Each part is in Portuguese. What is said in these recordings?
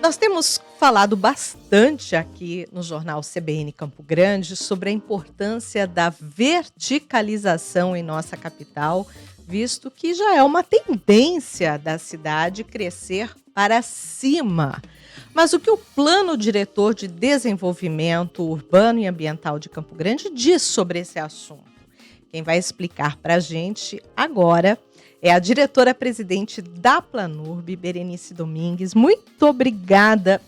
Nós temos falado bastante aqui no jornal CBN Campo Grande sobre a importância da verticalização em nossa capital, visto que já é uma tendência da cidade crescer para cima. Mas o que o Plano Diretor de Desenvolvimento Urbano e Ambiental de Campo Grande diz sobre esse assunto? Quem vai explicar para a gente agora é a diretora-presidente da Planurb, Berenice Domingues. Muito obrigada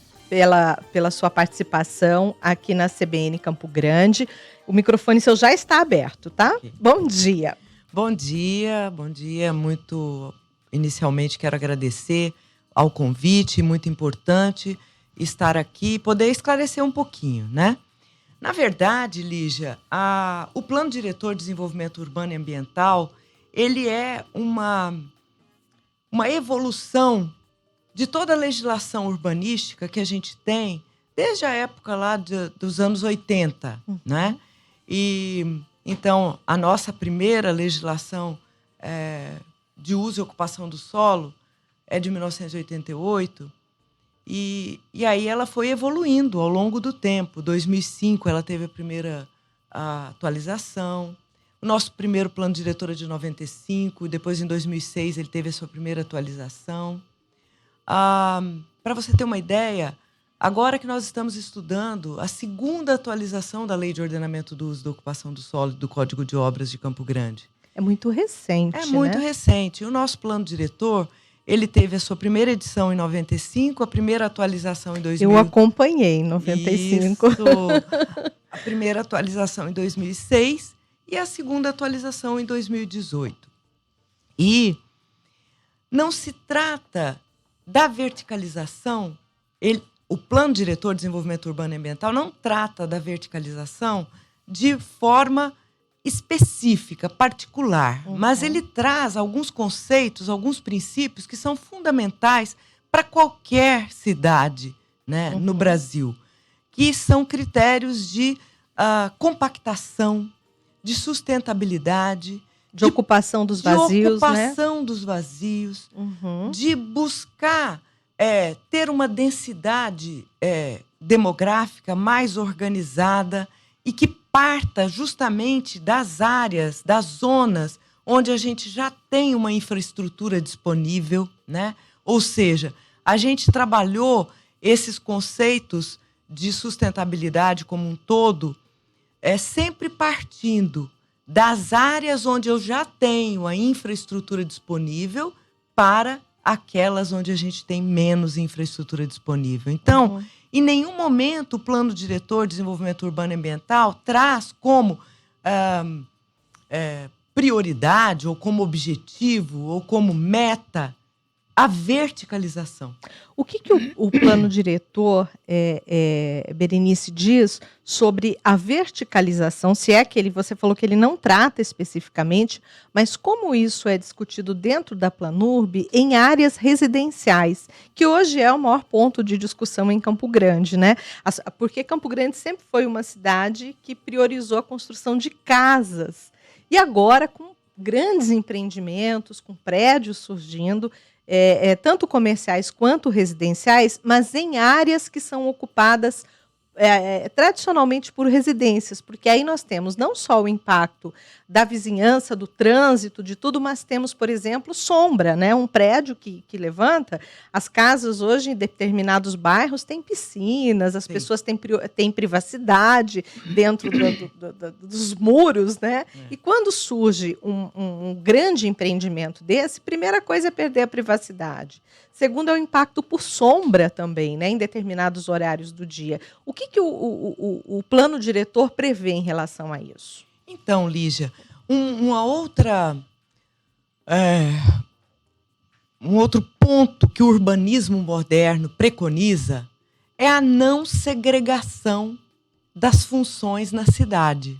pela sua participação aqui na CBN Campo Grande. O microfone seu já está aberto, tá? Okay. Bom dia. Bom dia. Muito inicialmente quero agradecer ao convite, muito importante estar aqui e poder esclarecer um pouquinho, né? Na verdade, Lígia, o Plano Diretor de Desenvolvimento Urbano e Ambiental, ele é uma evolução de toda a legislação urbanística que a gente tem desde a época lá dos anos 80, né? E então a nossa primeira legislação de uso e ocupação do solo é de 1988 e aí ela foi evoluindo ao longo do tempo. Em 2005 ela teve a primeira atualização. O nosso primeiro plano diretor é de 95, depois em 2006 ele teve a sua primeira atualização. Para você ter uma ideia, agora que nós estamos estudando a segunda atualização da Lei de Ordenamento do Uso e da Ocupação do Solo do Código de Obras de Campo Grande. É muito recente, É muito recente. O nosso plano diretor, ele teve a sua primeira edição em 95, a primeira atualização em 2000. Eu acompanhei em 95. Isso. A primeira atualização em 2006 e a segunda atualização em 2018. E não se trata da verticalização, o Plano Diretor de Desenvolvimento Urbano e Ambiental não trata da verticalização de forma específica, particular, mas ele traz alguns conceitos, alguns princípios que são fundamentais para qualquer cidade, né, no Brasil, que são critérios de compactação, de sustentabilidade, de ocupação dos vazios, de buscar ter uma densidade demográfica mais organizada e que parta justamente das áreas, das zonas onde a gente já tem uma infraestrutura disponível, né? Ou seja, a gente trabalhou esses conceitos de sustentabilidade como um todo, sempre partindo das áreas onde eu já tenho a infraestrutura disponível para aquelas onde a gente tem menos infraestrutura disponível. Então, em nenhum momento o Plano Diretor de Desenvolvimento Urbano e Ambiental traz como prioridade, ou como objetivo, ou como meta, a verticalização. O que o Plano Diretor, Berenice, diz sobre a verticalização, se é que você falou que ele não trata especificamente, mas como isso é discutido dentro da Planurb em áreas residenciais, que hoje é o maior ponto de discussão em Campo Grande, né? Porque Campo Grande sempre foi uma cidade que priorizou a construção de casas. E agora, com grandes empreendimentos, com prédios surgindo, tanto comerciais quanto residenciais, mas em áreas que são ocupadas tradicionalmente por residências, porque aí nós temos não só o impacto da vizinhança, do trânsito, de tudo, mas temos, por exemplo, sombra, né? Um prédio que levanta, as casas hoje em determinados bairros têm piscinas, as pessoas têm privacidade dentro dos muros, né? E quando surge um grande empreendimento desse, primeira coisa é perder a privacidade. Segundo, é o impacto por sombra também, né, em determinados horários do dia. O que o plano diretor prevê em relação a isso? Então, Lígia, um outro ponto que o urbanismo moderno preconiza é a não segregação das funções na cidade.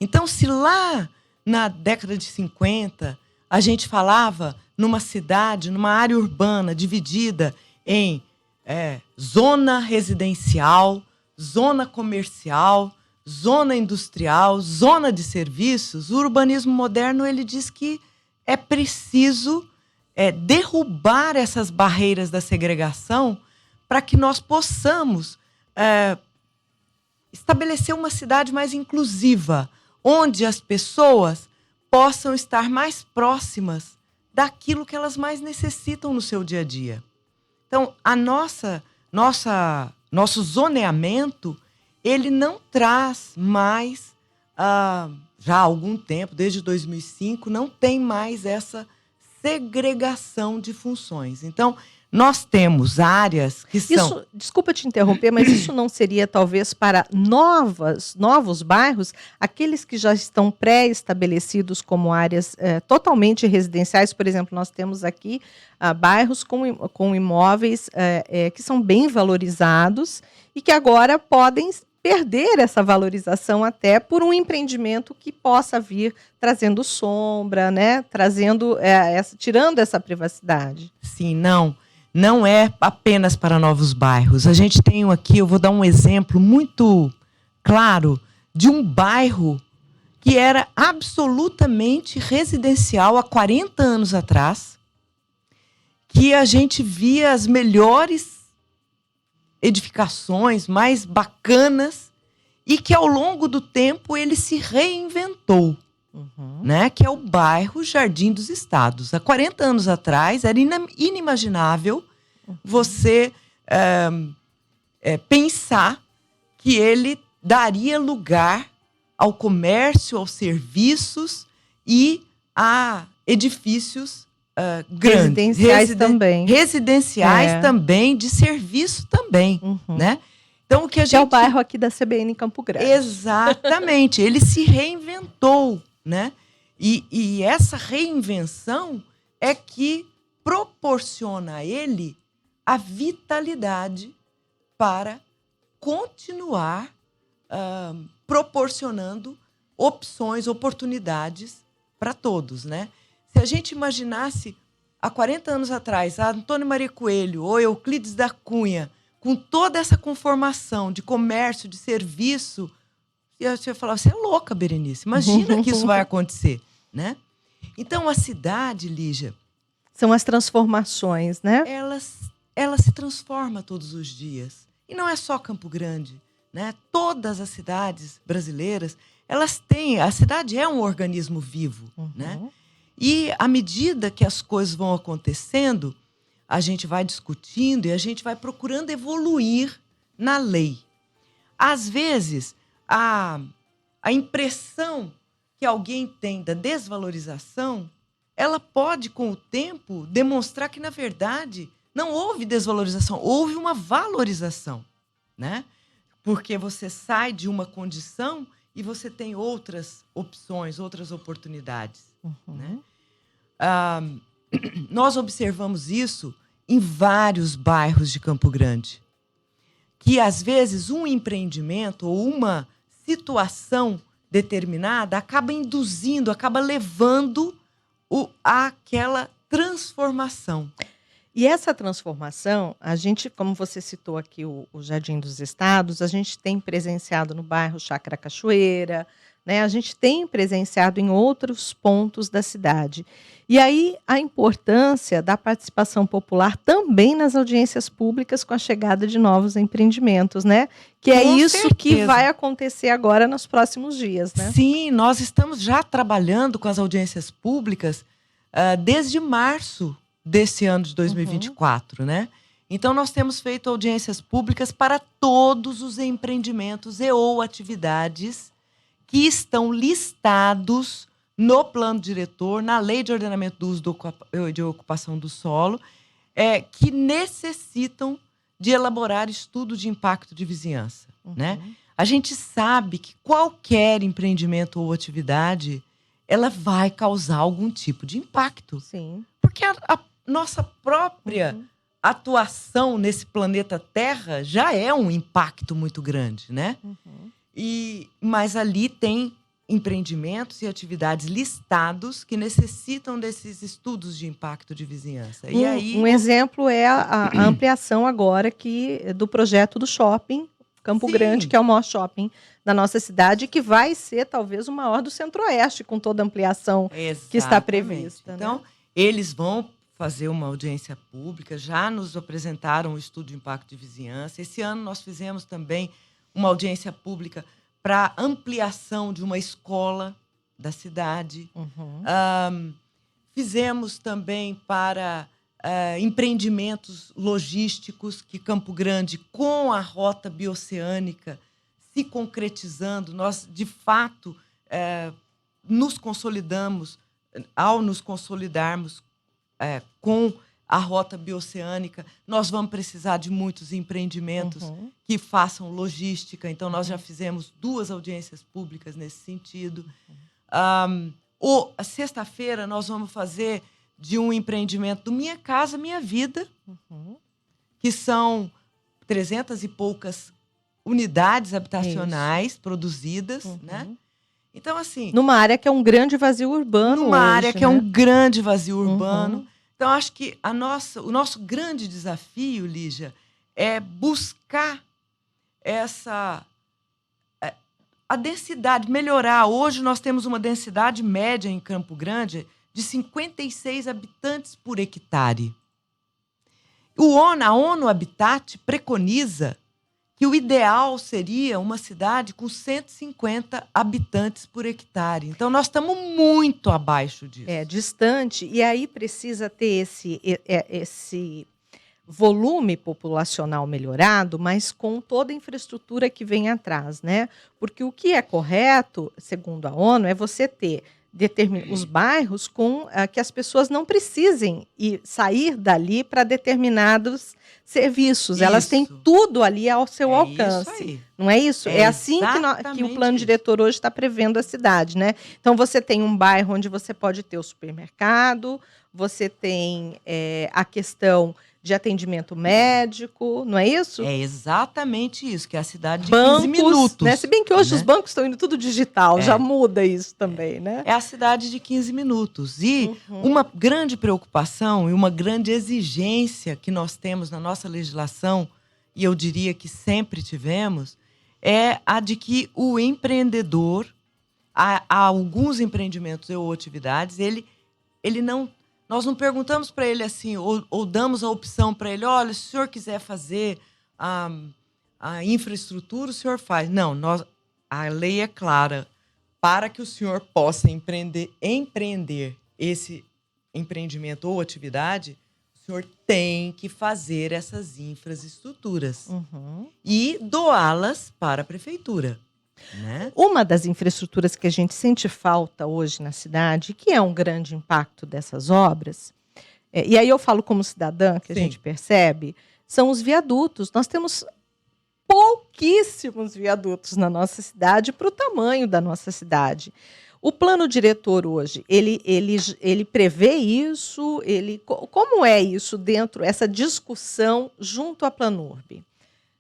Então, se lá na década de 50 a gente falava numa cidade, numa área urbana dividida em zona residencial, zona comercial, zona industrial, zona de serviços, o urbanismo moderno ele diz que é preciso derrubar essas barreiras da segregação para que nós possamos estabelecer uma cidade mais inclusiva, onde as pessoas possam estar mais próximas daquilo que elas mais necessitam no seu dia a dia. Então, nosso zoneamento, ele não traz mais, já há algum tempo, desde 2005, não tem mais essa segregação de funções. Então, nós temos áreas que são... Desculpa te interromper, mas isso não seria talvez para novos bairros, aqueles que já estão pré-estabelecidos como áreas totalmente residenciais? Por exemplo, nós temos aqui bairros com imóveis que são bem valorizados e que agora podem perder essa valorização até por um empreendimento que possa vir trazendo sombra, né? Tirando essa privacidade. Sim, não é apenas para novos bairros. A gente tem aqui, eu vou dar um exemplo muito claro de um bairro que era absolutamente residencial há 40 anos atrás, que a gente via as melhores edificações mais bacanas e que ao longo do tempo ele se reinventou, né? Que é o bairro Jardim dos Estados. Há 40 anos atrás era inimaginável você pensar que ele daria lugar ao comércio, aos serviços e a edifícios grandes. Residenciais também, de serviço também, né? Então, o que a gente... é o bairro aqui da CBN em Campo Grande. Exatamente. Ele se reinventou, né? E essa reinvenção é que proporciona a ele a vitalidade para continuar proporcionando opções, oportunidades para todos, né? Se a gente imaginasse, há 40 anos atrás, a Antônio Maria Coelho ou Euclides da Cunha, com toda essa conformação de comércio, de serviço, você ia falar, você é louca, Berenice, imagina que isso vai acontecer, né? Então, a cidade, Lígia... São as transformações, né? Ela se transforma todos os dias. E não é só Campo Grande, né? Todas as cidades brasileiras, elas têm... A cidade é um organismo vivo, né? E, à medida que as coisas vão acontecendo, a gente vai discutindo e a gente vai procurando evoluir na lei. Às vezes, a impressão que alguém tem da desvalorização, ela pode, com o tempo, demonstrar que, na verdade, não houve desvalorização, houve uma valorização, né? Porque você sai de uma condição e você tem outras opções, outras oportunidades. Né? Nós observamos isso em vários bairros de Campo Grande, que às vezes um empreendimento ou uma situação determinada acaba induzindo, acaba levando àquela transformação. E essa transformação, a gente, como você citou aqui o Jardim dos Estados, a gente tem presenciado no bairro Chácara Cachoeira, né? A gente tem presenciado em outros pontos da cidade. E aí a importância da participação popular também nas audiências públicas com a chegada de novos empreendimentos, né? Que é isso que vai acontecer agora nos próximos dias, né? Sim, nós estamos já trabalhando com as audiências públicas desde março desse ano de 2024, né? Então, nós temos feito audiências públicas para todos os empreendimentos e ou atividades que estão listados no plano diretor, na Lei de Ordenamento do Uso de Ocupação do Solo, que necessitam de elaborar estudo de impacto de vizinhança, né? A gente sabe que qualquer empreendimento ou atividade, ela vai causar algum tipo de impacto. Sim. Porque a nossa própria atuação nesse planeta Terra já é um impacto muito grande, né? Mas ali tem empreendimentos e atividades listados que necessitam desses estudos de impacto de vizinhança. E aí, um exemplo é a ampliação agora do projeto do shopping Campo Grande, que é o maior shopping da nossa cidade, que vai ser talvez o maior do Centro-Oeste, com toda a ampliação que está prevista. Então, né? Eles vão fazer uma audiência pública, já nos apresentaram o estudo de impacto de vizinhança. Esse ano nós fizemos também uma audiência pública para ampliação de uma escola da cidade. Fizemos também para empreendimentos logísticos que Campo Grande, com a rota bioceânica se concretizando, nós, de fato, nos consolidamos. Ao nos consolidarmos com a rota bioceânica, nós vamos precisar de muitos empreendimentos que façam logística. Então, nós já fizemos 2 audiências públicas nesse sentido. Sexta-feira, nós vamos fazer de um empreendimento do Minha Casa Minha Vida, que são 300 e poucas unidades habitacionais produzidas, né? Então, assim... Numa área que é um grande vazio urbano Numa hoje, área que é né? um grande vazio urbano. Então, acho que o nosso grande desafio, Lígia, é buscar a densidade, melhorar. Hoje nós temos uma densidade média em Campo Grande de 56 habitantes por hectare. A ONU Habitat preconiza que o ideal seria uma cidade com 150 habitantes por hectare. Então, nós estamos muito abaixo disso. Distante. E aí precisa ter esse volume populacional melhorado, mas com toda a infraestrutura que vem atrás, né? Porque o que é correto, segundo a ONU, é você ter os bairros com que as pessoas não precisem sair dali para determinados serviços. Elas têm tudo ali ao seu alcance. Não é isso? É assim que o plano diretor hoje está prevendo a cidade, né? Então, você tem um bairro onde você pode ter o supermercado, você tem a questão de atendimento médico, não é isso? É exatamente isso, que é a cidade de bancos, 15 minutos. Né? Se bem que hoje os bancos estão indo tudo digital, já muda isso também, né? É a cidade de 15 minutos. E uma grande preocupação e uma grande exigência que nós temos na nossa legislação, e eu diria que sempre tivemos, é a de que o empreendedor, há alguns empreendimentos ou atividades, ele não... Nós não perguntamos para ele assim, ou damos a opção para ele, olha, se o senhor quiser fazer a infraestrutura, o senhor faz. Não, a lei é clara. Para que o senhor possa empreender esse empreendimento ou atividade, o senhor tem que fazer essas infraestruturas e doá-las para a prefeitura. Né? Uma das infraestruturas que a gente sente falta hoje na cidade, que é um grande impacto dessas obras, e aí eu falo como cidadã, que a gente percebe, são os viadutos. Nós temos pouquíssimos viadutos na nossa cidade para o tamanho da nossa cidade. O plano diretor hoje, ele prevê isso? Como é isso dentro, essa discussão junto à Planurb?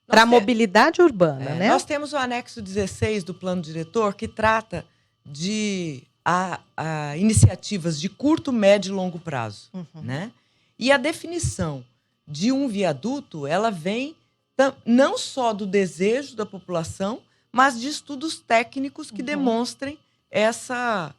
Para a mobilidade urbana, né? Nós temos o anexo 16 do plano diretor que trata de iniciativas de curto, médio e longo prazo. Né? E a definição de um viaduto, ela vem não só do desejo da população, mas de estudos técnicos que demonstrem essa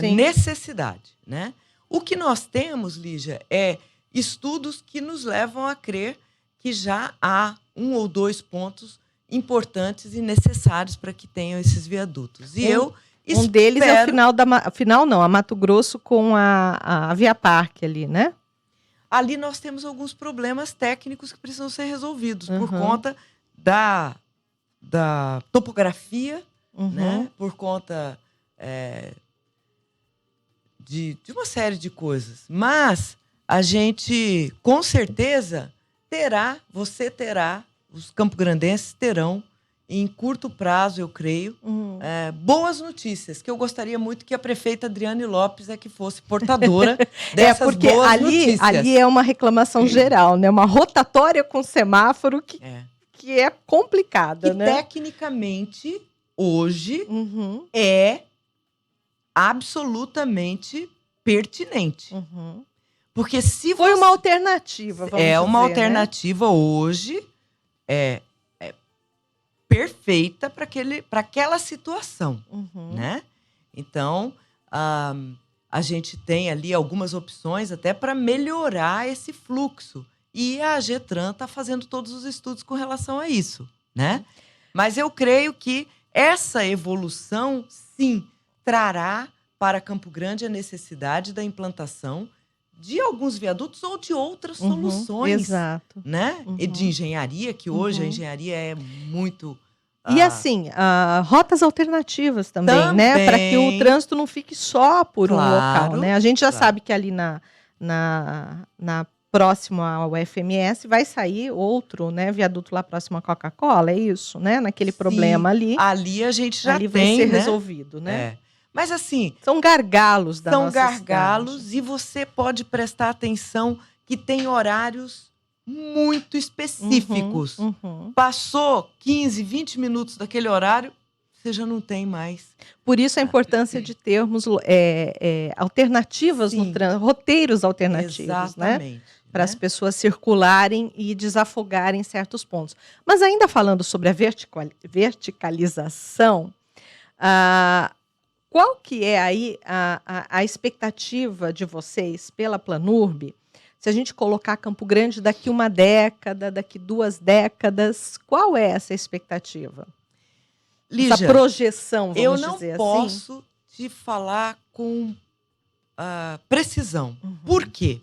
necessidade. Né? O que nós temos, Lígia, é estudos que nos levam a crer que já há 1 ou 2 pontos importantes e necessários para que tenham esses viadutos. E um deles é a Mato Grosso com a Via Parque ali, né? Ali nós temos alguns problemas técnicos que precisam ser resolvidos por conta da topografia, né? Por conta de uma série de coisas. Mas a gente, com certeza, os campograndenses terão, em curto prazo, eu creio, boas notícias, que eu gostaria muito que a prefeita Adriane Lopes que fosse portadora dessas boas notícias. Ali é uma reclamação geral, né? Uma rotatória com semáforo que é complicada, né? Tecnicamente, hoje, é absolutamente pertinente. Porque se foi uma alternativa, vamos dizer, uma alternativa, né? Hoje é perfeita para aquela situação, né? Então, a gente tem ali algumas opções até para melhorar esse fluxo. E a Getran está fazendo todos os estudos com relação a isso, né? Mas eu creio que essa evolução, sim, trará para Campo Grande a necessidade da implantação de alguns viadutos ou de outras soluções, exato. né? E de engenharia, que hoje a engenharia é muito... E assim, rotas alternativas também, né? Para que o trânsito não fique só por um local, né? A gente já sabe que ali na próximo ao FMS vai sair outro, né, viaduto lá próximo à Coca-Cola, é isso, né? Naquele problema ali. Ali a gente já ali tem, vai ser né? resolvido, né? Mas assim... São gargalos da nossa cidade. São gargalos e você pode prestar atenção que tem horários muito específicos. Passou 15, 20 minutos daquele horário, você já não tem mais. Por isso a importância de termos alternativas no trânsito, roteiros alternativos, né? Para as pessoas circularem e desafogarem certos pontos. Mas ainda falando sobre a verticalização, qual que é aí a expectativa de vocês pela Planurb? Se a gente colocar Campo Grande daqui 1 década, daqui 2 décadas, qual é essa expectativa? Lígia, essa projeção, vamos dizer assim? Eu não posso te falar com precisão. Por quê?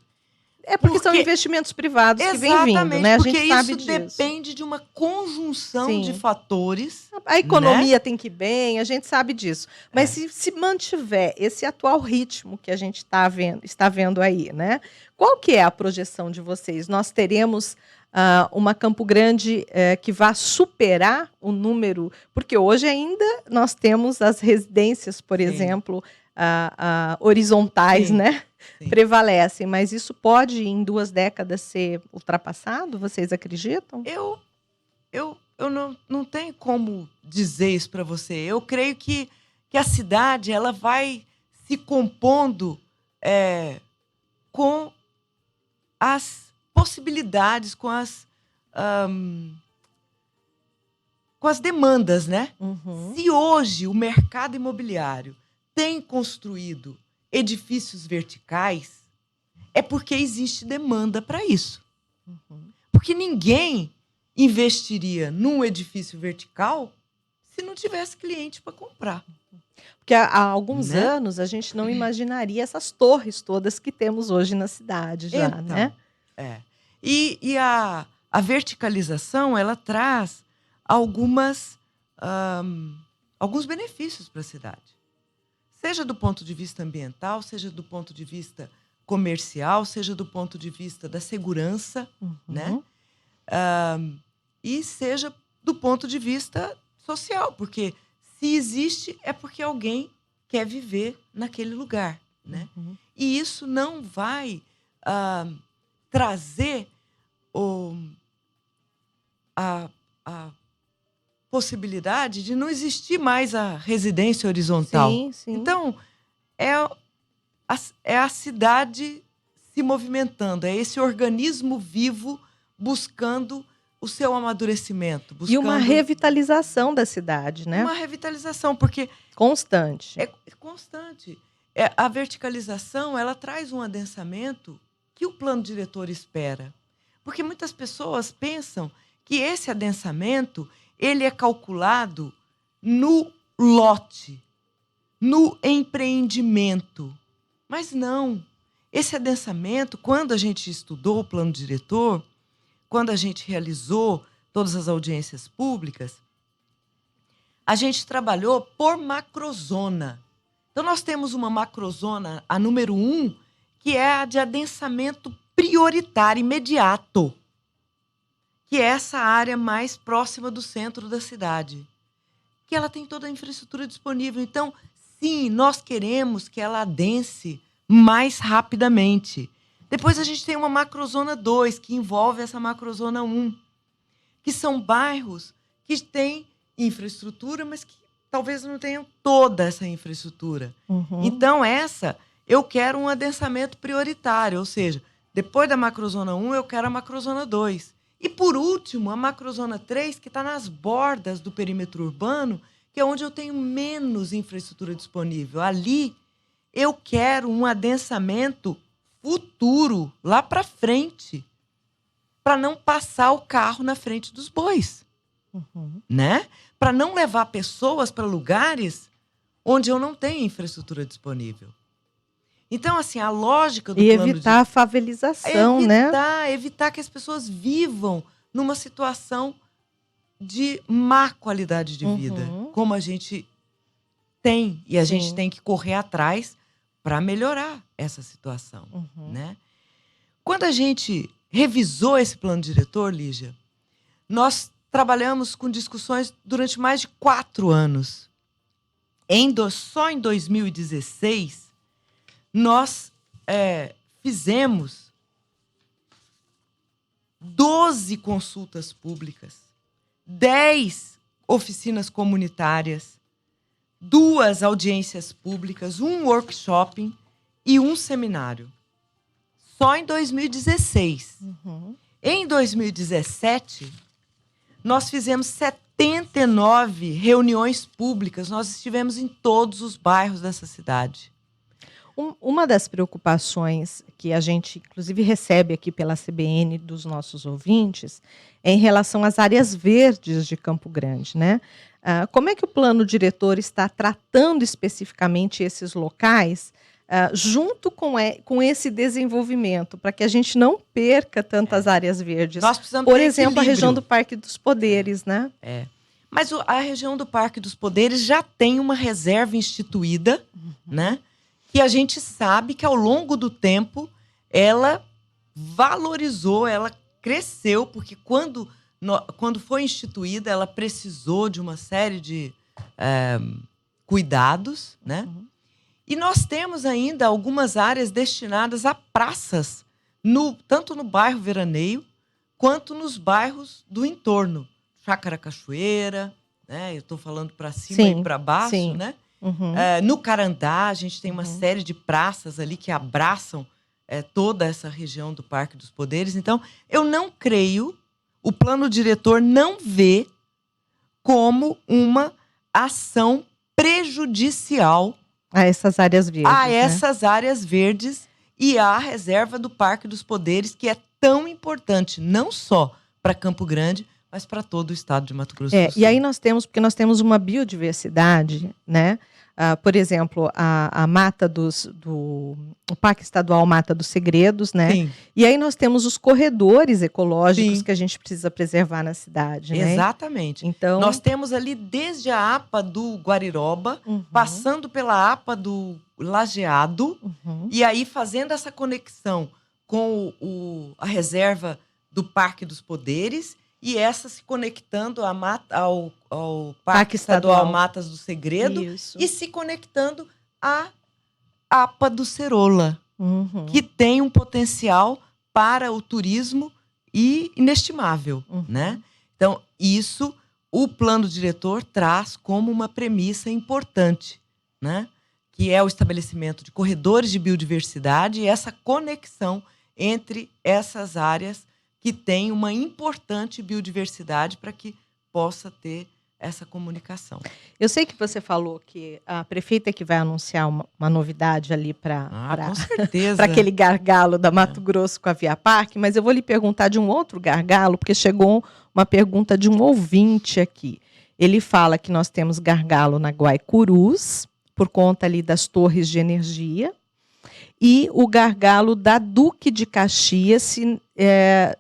Porque são investimentos privados que vêm vindo, né? A gente sabe disso. Porque isso depende de uma conjunção de fatores. A economia tem que ir bem, a gente sabe disso. Mas se mantiver esse atual ritmo que a gente está vendo aí, né? Qual que é a projeção de vocês? Nós teremos uma Campo Grande que vá superar o número... Porque hoje ainda nós temos as residências, por exemplo, horizontais, né? Prevalecem, mas isso pode, em 2 décadas, ser ultrapassado? Vocês acreditam? Eu não tenho como dizer isso para você. Eu creio que a cidade ela vai se compondo com as possibilidades, com as demandas, né? Se hoje o mercado imobiliário tem construído edifícios verticais, é porque existe demanda para isso. Porque ninguém investiria num edifício vertical se não tivesse cliente para comprar. Porque há alguns anos a gente não imaginaria essas torres todas que temos hoje na cidade já, né? E a verticalização, ela traz alguns benefícios para a cidade. Seja do ponto de vista ambiental, seja do ponto de vista comercial, seja do ponto de vista da segurança, né? E seja do ponto de vista social, porque se existe é porque alguém quer viver naquele lugar, né? E isso não vai trazer a possibilidade de não existir mais a residência horizontal. Então, é a cidade se movimentando, é esse organismo vivo buscando o seu amadurecimento. E uma revitalização da cidade, né? Uma revitalização, porque... Constante. É constante. A verticalização, ela traz um adensamento que o plano diretor espera. Porque muitas pessoas pensam que esse adensamento ele é calculado no lote, no empreendimento. Mas não. Esse adensamento, quando a gente estudou o plano diretor, quando a gente realizou todas as audiências públicas, a gente trabalhou por macrozona. Então, nós temos uma macrozona, a número 1, que é a de adensamento prioritário, imediato, que é essa área mais próxima do centro da cidade, que ela tem toda a infraestrutura disponível. Então, sim, nós queremos que ela adense mais rapidamente. Depois a gente tem uma macrozona 2, que envolve essa macrozona 1, que são bairros que têm infraestrutura, mas que talvez não tenham toda essa infraestrutura. Então, eu quero um adensamento prioritário, ou seja, depois da macrozona 1, eu quero a macrozona 2. E, por último, a macrozona 3, que está nas bordas do perímetro urbano, que é onde eu tenho menos infraestrutura disponível. Ali eu quero um adensamento futuro, lá para frente, para não passar o carro na frente dos bois, né? Para não levar pessoas para lugares onde eu não tenho infraestrutura disponível. Então, assim, a lógica do E plano evitar a favelização, né? evitar que as pessoas vivam numa situação de má qualidade de vida, como a gente tem, e a gente tem que correr atrás para melhorar essa situação, né? Quando a gente revisou esse plano diretor, Lígia, nós trabalhamos com discussões durante mais de 4 anos. Só em 2016, nós fizemos 12 consultas públicas, 10 oficinas comunitárias, 2 audiências públicas, 1 workshop e 1 seminário. Só em 2016. Em 2017, nós fizemos 79 reuniões públicas. Nós estivemos em todos os bairros dessa cidade. Uma das preocupações que a gente, inclusive, recebe aqui pela CBN dos nossos ouvintes é em relação às áreas verdes de Campo Grande, né? Como é que o plano diretor está tratando especificamente esses locais junto com esse desenvolvimento, para que a gente não perca tantas áreas verdes? Nós precisamos Por ter exemplo, equilíbrio. a região do Parque dos Poderes, né? Mas a região do Parque dos Poderes já tem uma reserva instituída, né? Que a gente sabe que ao longo do tempo ela valorizou, ela cresceu, porque quando foi instituída, ela precisou de uma série de cuidados, né? E nós temos ainda algumas áreas destinadas a praças, tanto no bairro Veraneio, quanto nos bairros do entorno. Chácara Cachoeira, né? Eu estou falando para cima e para baixo, né? No Carandá, a gente tem uma série de praças ali que abraçam toda essa região do Parque dos Poderes. Então, eu não creio, o plano diretor não vê como uma ação prejudicial a essas áreas verdes. Essas áreas verdes e à reserva do Parque dos Poderes, que é tão importante, não só para Campo Grande, mas para todo o estado de Mato Grosso do Sul. E aí nós temos uma biodiversidade, né? Por exemplo, a mata o Parque Estadual Mata dos Segredos, né? Sim. E aí nós temos os corredores ecológicos que a gente precisa preservar na cidade, né? Exatamente. Então, nós temos ali desde a APA do Guariroba, passando pela APA do Lajeado, e aí fazendo essa conexão com a reserva do Parque dos Poderes, e essa se conectando ao Parque Estadual Matas do Segredo. Isso. E se conectando à APA do Cerola, que tem um potencial para o turismo inestimável, né? Então, isso o plano diretor traz como uma premissa importante, né? Que é o estabelecimento de corredores de biodiversidade e essa conexão entre essas áreas que têm uma importante biodiversidade para que possa ter essa comunicação. Eu sei que você falou que a prefeita que vai anunciar uma novidade ali para com certeza, para aquele gargalo da Mato Grosso com a Via Parque, mas eu vou lhe perguntar de um outro gargalo, porque chegou uma pergunta de um ouvinte aqui. Ele fala que nós temos gargalo na Guaicurus, por conta ali das torres de energia, e o gargalo da Duque de Caxias, se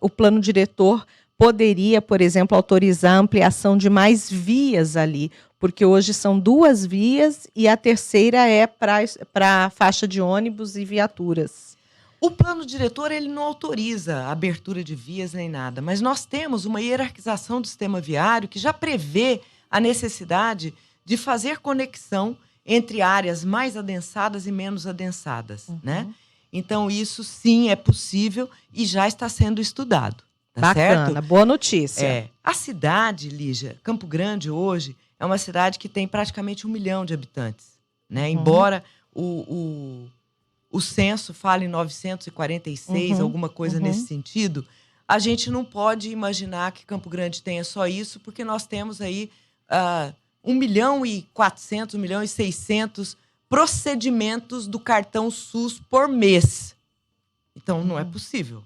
o plano diretor poderia, por exemplo, autorizar a ampliação de mais vias ali, porque hoje são 2 vias e a terceira é para a faixa de ônibus e viaturas. O plano diretor ele não autoriza a abertura de vias nem nada, mas nós temos uma hierarquização do sistema viário que já prevê a necessidade de fazer conexão entre áreas mais adensadas e menos adensadas, né? Então, isso sim é possível e já está sendo estudado. Tá Bacana, certo? Boa notícia. A cidade, Lígia, Campo Grande hoje, é uma cidade que tem praticamente 1 milhão de habitantes, né? Embora o censo fale em 946, alguma coisa nesse sentido, a gente não pode imaginar que Campo Grande tenha só isso, porque nós temos aí 1.400.000, 1.600.000 procedimentos do cartão SUS por mês. Então, não é possível.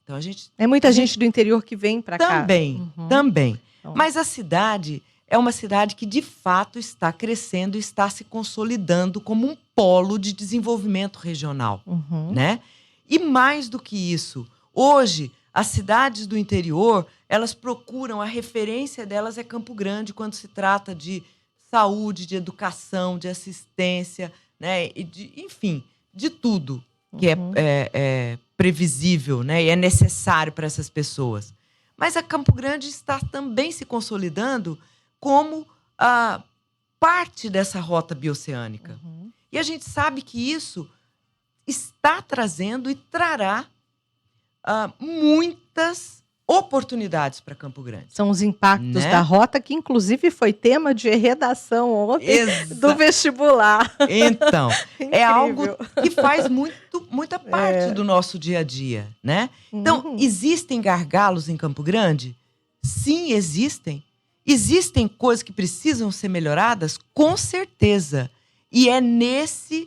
Então, É muita gente do interior que vem para cá. Também. Então. Mas a cidade é uma cidade que, de fato, está crescendo e está se consolidando como um polo de desenvolvimento regional, né? E mais do que isso, hoje, as cidades do interior, elas procuram, a referência delas é Campo Grande quando se trata de saúde, de educação, de assistência, né? E enfim, de tudo que é previsível, né? E é necessário para essas pessoas. Mas a Campo Grande está também se consolidando como parte dessa rota bioceânica. E a gente sabe que isso está trazendo e trará muitas oportunidades para Campo Grande. São os impactos, né, da rota, que inclusive foi tema de redação ontem do vestibular. Então, é algo que faz muita parte do nosso dia a dia, né? Então, existem gargalos em Campo Grande? Sim, existem. Existem coisas que precisam ser melhoradas? Com certeza. E é nesse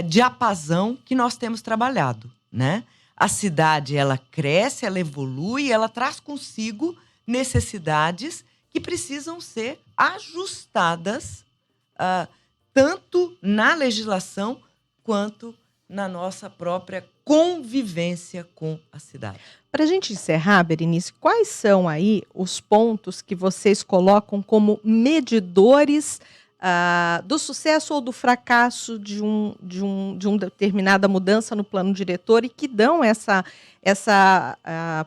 diapasão que nós temos trabalhado, né? A cidade, ela cresce, ela evolui, ela traz consigo necessidades que precisam ser ajustadas tanto na legislação quanto na nossa própria convivência com a cidade. Para a gente encerrar, Berenice, quais são aí os pontos que vocês colocam como medidores do sucesso ou do fracasso de uma determinada mudança no plano diretor e que dão essa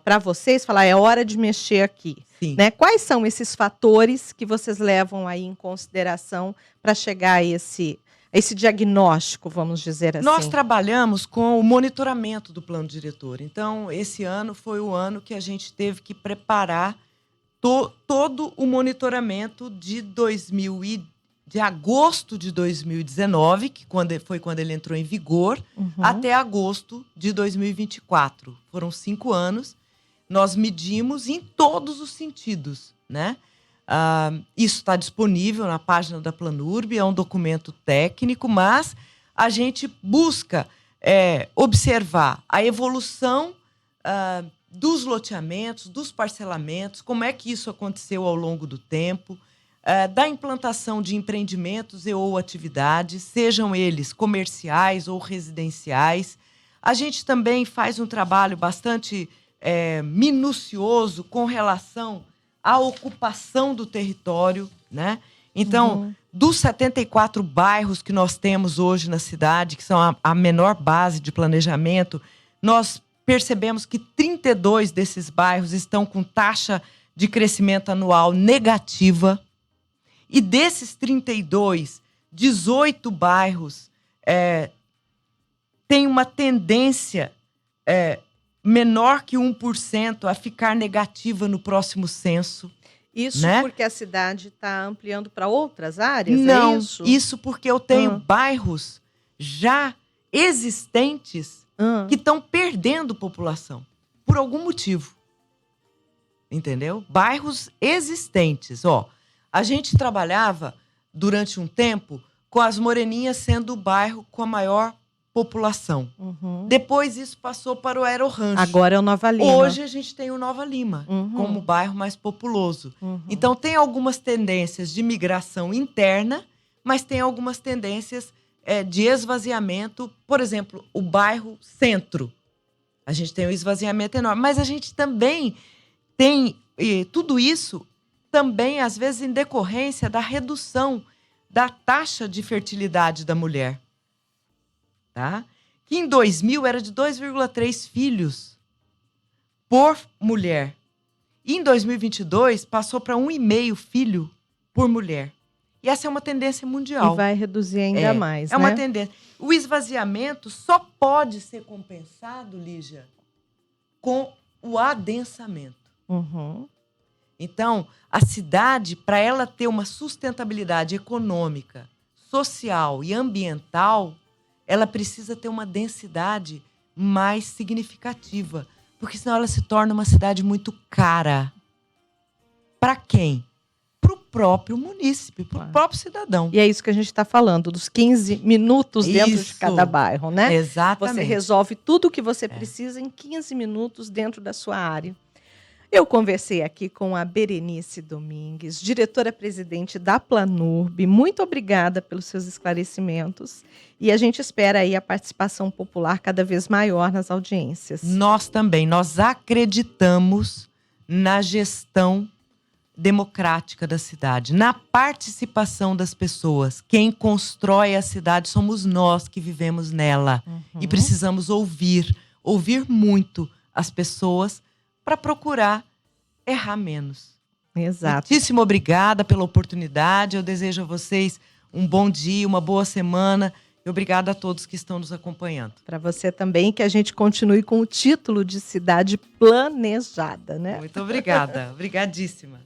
para vocês falar, é hora de mexer aqui? Sim. Né? Quais são esses fatores que vocês levam aí em consideração para chegar a esse diagnóstico, vamos dizer assim? Nós trabalhamos com o monitoramento do plano diretor. Então, esse ano foi o ano que a gente teve que preparar todo o monitoramento de agosto de 2019, que foi quando ele entrou em vigor, até agosto de 2024. Foram 5 anos. Nós medimos em todos os sentidos, né? Isso está disponível na página da Planurb, é um documento técnico, mas a gente busca observar a evolução dos loteamentos, dos parcelamentos, como é que isso aconteceu ao longo do tempo, da implantação de empreendimentos ou atividades, sejam eles comerciais ou residenciais. A gente também faz um trabalho bastante minucioso com relação à ocupação do território, né? Então, dos 74 bairros que nós temos hoje na cidade, que são a menor base de planejamento, nós percebemos que 32 desses bairros estão com taxa de crescimento anual negativa. E desses 32, 18 bairros têm uma tendência menor que 1% a ficar negativa no próximo censo. Isso, né? Porque a cidade está ampliando para outras áreas? Não, é isso? Isso porque eu tenho bairros já existentes que estão perdendo população, por algum motivo. Entendeu? Bairros existentes, A gente trabalhava, durante um tempo, com as Moreninhas sendo o bairro com a maior população. Depois isso passou para o Aerorancho. Agora é o Nova Lima. Hoje a gente tem o Nova Lima como o bairro mais populoso. Então tem algumas tendências de migração interna, mas tem algumas tendências de esvaziamento. Por exemplo, o bairro Centro. A gente tem um esvaziamento enorme. Mas a gente também tem tudo isso também, às vezes, em decorrência da redução da taxa de fertilidade da mulher. Tá? Que em 2000 era de 2,3 filhos por mulher. E em 2022 passou para 1,5 filho por mulher. E essa é uma tendência mundial. E vai reduzir ainda mais, né? É uma tendência. O esvaziamento só pode ser compensado, Lígia, com o adensamento. Então, a cidade, para ela ter uma sustentabilidade econômica, social e ambiental, ela precisa ter uma densidade mais significativa, porque senão ela se torna uma cidade muito cara. Para quem? Para o próprio munícipe, para o próprio cidadão. E é isso que a gente está falando, dos 15 minutos dentro de cada bairro, né? Exatamente. Você resolve tudo o que você precisa em 15 minutos dentro da sua área. Eu conversei aqui com a Berenice Domingues, diretora-presidente da Planurb. Muito obrigada pelos seus esclarecimentos. E a gente espera aí a participação popular cada vez maior nas audiências. Nós também, nós acreditamos na gestão democrática da cidade, na participação das pessoas. Quem constrói a cidade somos nós que vivemos nela. E precisamos ouvir muito as pessoas para procurar errar menos. Exato. Muitíssimo obrigada pela oportunidade. Eu desejo a vocês um bom dia, uma boa semana. E obrigada a todos que estão nos acompanhando. Para você também, que a gente continue com o título de cidade planejada, né? Muito obrigada. Obrigadíssima.